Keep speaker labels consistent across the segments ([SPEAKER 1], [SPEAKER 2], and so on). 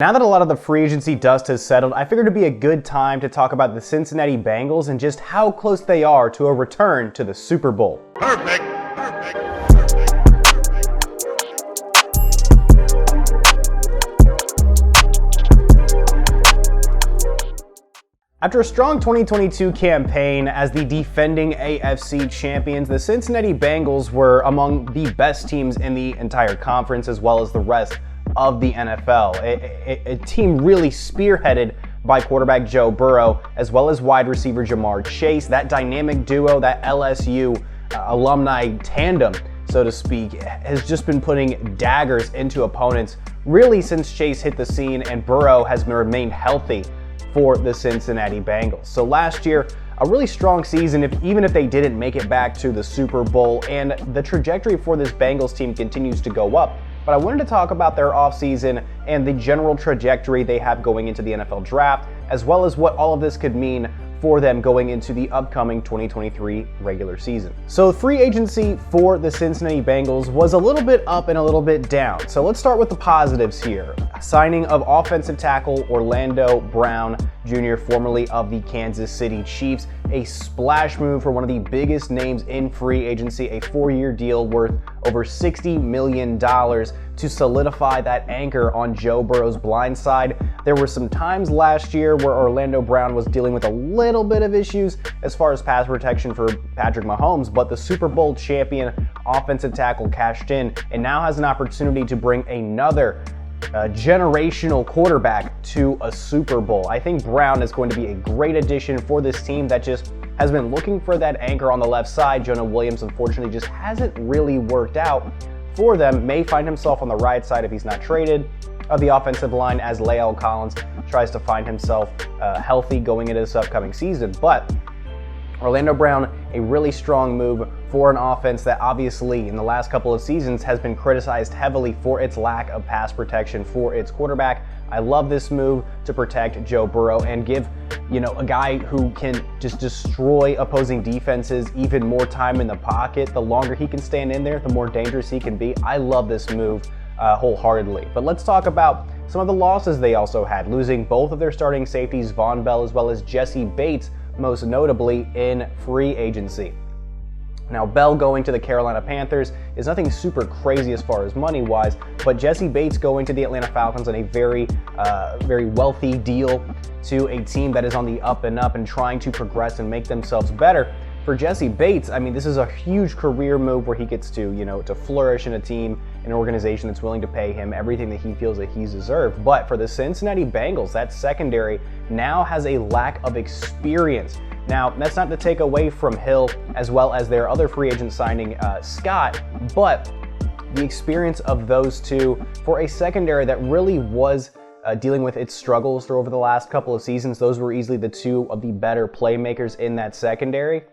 [SPEAKER 1] Now that a lot of the free agency dust has settled, I figured it'd be a good time to talk about the Cincinnati Bengals and just how close they are to a return to the Super Bowl.
[SPEAKER 2] Perfect.
[SPEAKER 1] After a strong 2022 campaign as the defending AFC champions, the Cincinnati Bengals were among the best teams in the entire conference as well as the rest of the NFL. A team really spearheaded by quarterback Joe Burrow as well as wide receiver Jamar Chase. That dynamic duo, that LSU alumni tandem, so to speak, has just been putting daggers into opponents really since Chase hit the scene and Burrow has remained healthy for the Cincinnati Bengals. So last year, a really strong season, even if they didn't make it back to the Super Bowl, and the trajectory for this Bengals team continues to go up. But I wanted to talk about their offseason and the general trajectory they have going into the NFL draft, as well as what all of this could mean for them going into the upcoming 2023 regular season. So free agency for the Cincinnati Bengals was a little bit up and a little bit down. So let's start with the positives here. Signing of offensive tackle Orlando Brown Jr., formerly of the Kansas City Chiefs, a splash move for one of the biggest names in free agency, a 4-year deal worth over $60 million to solidify that anchor on Joe Burrow's blind side. There were some times last year where Orlando Brown was dealing with a little bit of issues as far as pass protection for Patrick Mahomes, but the Super Bowl champion offensive tackle cashed in and now has an opportunity to bring another generational quarterback to a Super Bowl. I think Brown is going to be a great addition for this team that just has been looking for that anchor on the left side. Jonah Williams unfortunately just hasn't really worked out for them. May find himself on the right side if he's not traded of the offensive line as Lael Collins tries to find himself healthy going into this upcoming season. But Orlando Brown, a really strong move for an offense that obviously in the last couple of seasons has been criticized heavily for its lack of pass protection for its quarterback. I love this move to protect Joe Burrow and give, a guy who can just destroy opposing defenses even more time in the pocket. The longer he can stand in there, the more dangerous he can be. I love this move wholeheartedly. But let's talk about some of the losses they also had, losing both of their starting safeties, Von Bell as well as Jesse Bates, most notably in free agency. Now, Bell going to the Carolina Panthers is nothing super crazy as far as money-wise, but Jesse Bates going to the Atlanta Falcons on a very wealthy deal to a team that is on the up and up and trying to progress and make themselves better. For Jesse Bates, I mean, this is a huge career move where he gets to, to flourish in a team, an organization that's willing to pay him everything that he feels that he's deserved. But for the Cincinnati Bengals, that secondary now has a lack of experience. Now, that's not to take away from Hill as well as their other free agent signing, Scott, but the experience of those two for a secondary that really was dealing with its struggles through over the last couple of seasons. Those were easily the two of the better playmakers in that secondary.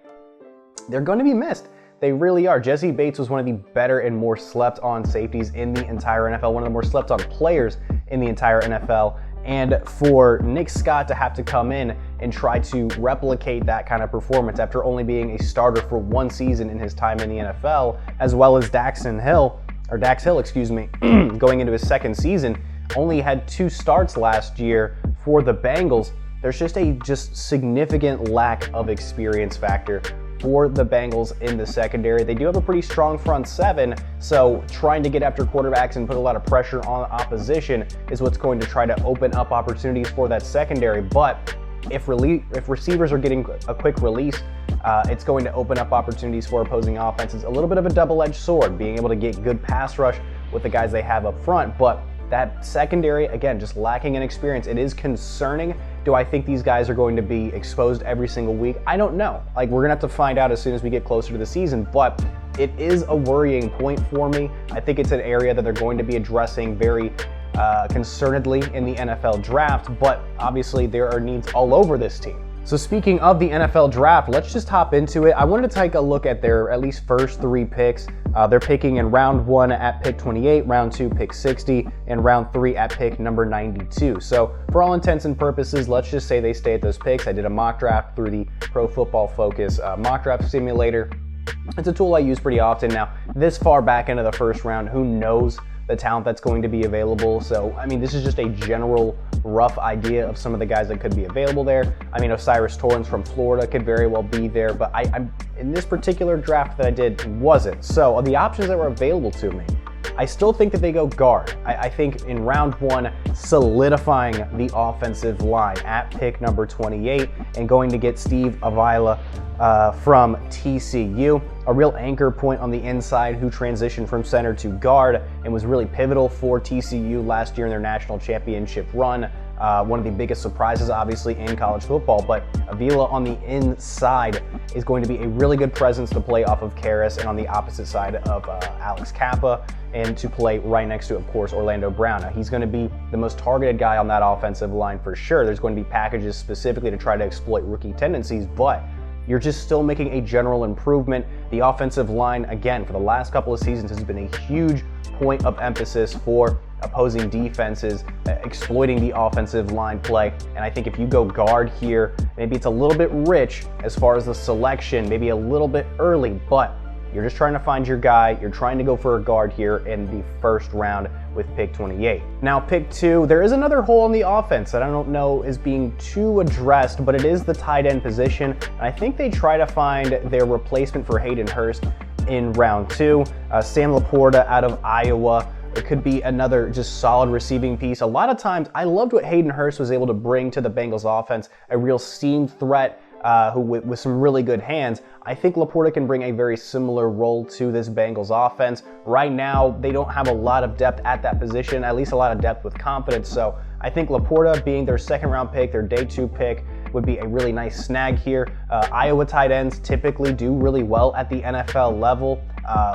[SPEAKER 1] They're going to be missed. They really are. Jesse Bates was one of the better and more slept on safeties in the entire NFL, one of the more slept on players in the entire NFL. And for Nick Scott to have to come in and try to replicate that kind of performance after only being a starter for one season in his time in the NFL, as well as Dax Hill, going into his second season, only had 2 starts last year for the Bengals. There's just a significant lack of experience factor for the Bengals in the secondary. They do have a pretty strong front seven, so trying to get after quarterbacks and put a lot of pressure on opposition is what's going to try to open up opportunities for that secondary. But if receivers are getting a quick release, it's going to open up opportunities for opposing offenses. A little bit of a double-edged sword, being able to get good pass rush with the guys they have up front, but that secondary, again, just lacking in experience. It is concerning. Do I think these guys are going to be exposed every single week? I don't know. We're going to have to find out as soon as we get closer to the season, but it is a worrying point for me. I think it's an area that they're going to be addressing very concernedly in the NFL draft, but obviously there are needs all over this team. So speaking of the NFL draft, let's just hop into it. I wanted to take a look at their at least first 3 picks. They're picking in round 1 at pick 28, round 2 pick 60, and round 3 at pick number 92. So for all intents and purposes, let's just say they stay at those picks. I did a mock draft through the Pro Football Focus mock draft simulator. It's a tool I use pretty often. Now, this far back into the first round, who knows the talent that's going to be available. So, I mean, this is just a general rough idea of some of the guys that could be available there. I mean, O'Cyrus Torrence from Florida could very well be there, but I'm in this particular draft that I did wasn't. So, of the options that were available to me, I still think that they go guard. I think in round 1, solidifying the offensive line at pick number 28 and going to get Steve Avila from TCU, a real anchor point on the inside who transitioned from center to guard and was really pivotal for TCU last year in their national championship run. One of the biggest surprises, obviously, in college football, but Avila on the inside is going to be a really good presence to play off of Karras and on the opposite side of Alex Kappa, and to play right next to, of course, Orlando Brown. Now, he's going to be the most targeted guy on that offensive line for sure. There's going to be packages specifically to try to exploit rookie tendencies, but you're just still making a general improvement. The offensive line, again, for the last couple of seasons has been a huge point of emphasis for opposing defenses, exploiting the offensive line play. And I think if you go guard here, maybe it's a little bit rich as far as the selection, maybe a little bit early, but you're just trying to find your guy. You're trying to go for a guard here in the first round with pick 28. Now, pick 2, there is another hole in the offense that I don't know is being too addressed, but it is the tight end position. And I think they try to find their replacement for Hayden Hurst in round 2. Sam Laporta out of Iowa. It could be another just solid receiving piece. A lot of times, I loved what Hayden Hurst was able to bring to the Bengals offense, a real seam threat with some really good hands. I think Laporta can bring a very similar role to this Bengals offense. Right now, they don't have a lot of depth at that position, at least a lot of depth with confidence. So I think Laporta being their second round pick, their day 2 pick, would be a really nice snag here. Iowa tight ends typically do really well at the NFL level,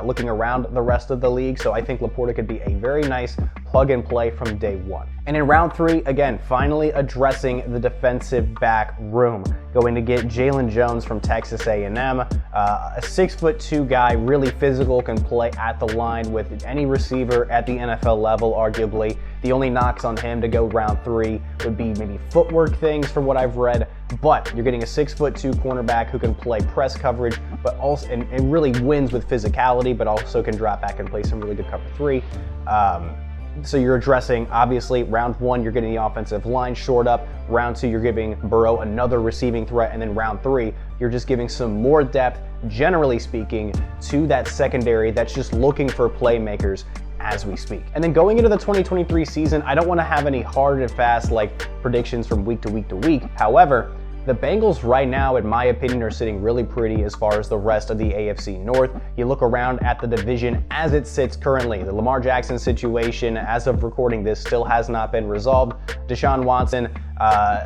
[SPEAKER 1] looking around the rest of the league. So I think Laporta could be a very nice plug and play from day 1. And in round 3, again, finally addressing the defensive back room. Going to get Jalen Jones from Texas A&M, a 6'2" guy, really physical, can play at the line with any receiver at the NFL level, arguably. The only knocks on him to go round 3 would be maybe footwork things from what I've read, but you're getting a 6'2" cornerback who can play press coverage, but also and really wins with physicality, but also can drop back and play some really good cover 3. So you're addressing, obviously, round 1, you're getting the offensive line shored up. Round 2, you're giving Burrow another receiving threat. And then round 3, you're just giving some more depth, generally speaking, to that secondary that's just looking for playmakers as we speak. And then going into the 2023 season, I don't want to have any hard and fast predictions from week to week to week. However, the Bengals right now, in my opinion, are sitting really pretty as far as the rest of the AFC North. You look around at the division as it sits currently. The Lamar Jackson situation, as of recording this, still has not been resolved. Deshaun Watson,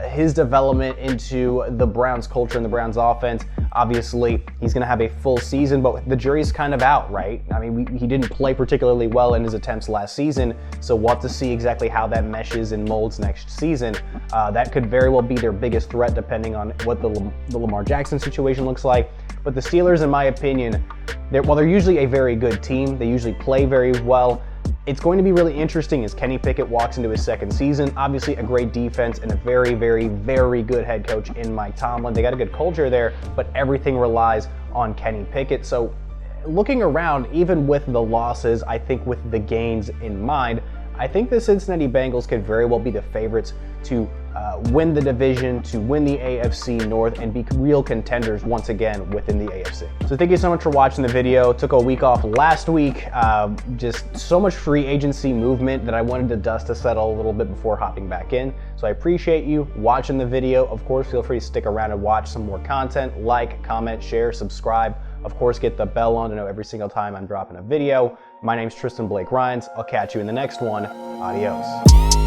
[SPEAKER 1] his development into the Browns culture and the Browns offense, obviously he's going to have a full season, but the jury's kind of out, right? I mean, he didn't play particularly well in his attempts last season, so we'll have to see exactly how that meshes and molds next season. That could very well be their biggest threat, depending on what the Lamar Jackson situation looks like. But the Steelers, in my opinion, while they're usually a very good team, they usually play very well. It's going to be really interesting as Kenny Pickett walks into his second season. Obviously, a great defense and a very, very, very good head coach in Mike Tomlin. They got a good culture there, but everything relies on Kenny Pickett. So looking around, even with the losses, I think with the gains in mind, I think the Cincinnati Bengals could very well be the favorites to win the division, to win the AFC North, and be real contenders once again within the AFC. So thank you so much for watching the video. Took a week off last week. Just so much free agency movement that I wanted the dust to settle a little bit before hopping back in. So I appreciate you watching the video. Of course, feel free to stick around and watch some more content. Like, comment, share, subscribe. Of course, get the bell on to know every single time I'm dropping a video. My name's Tristan Blake Rines. I'll catch you in the next one. Adios.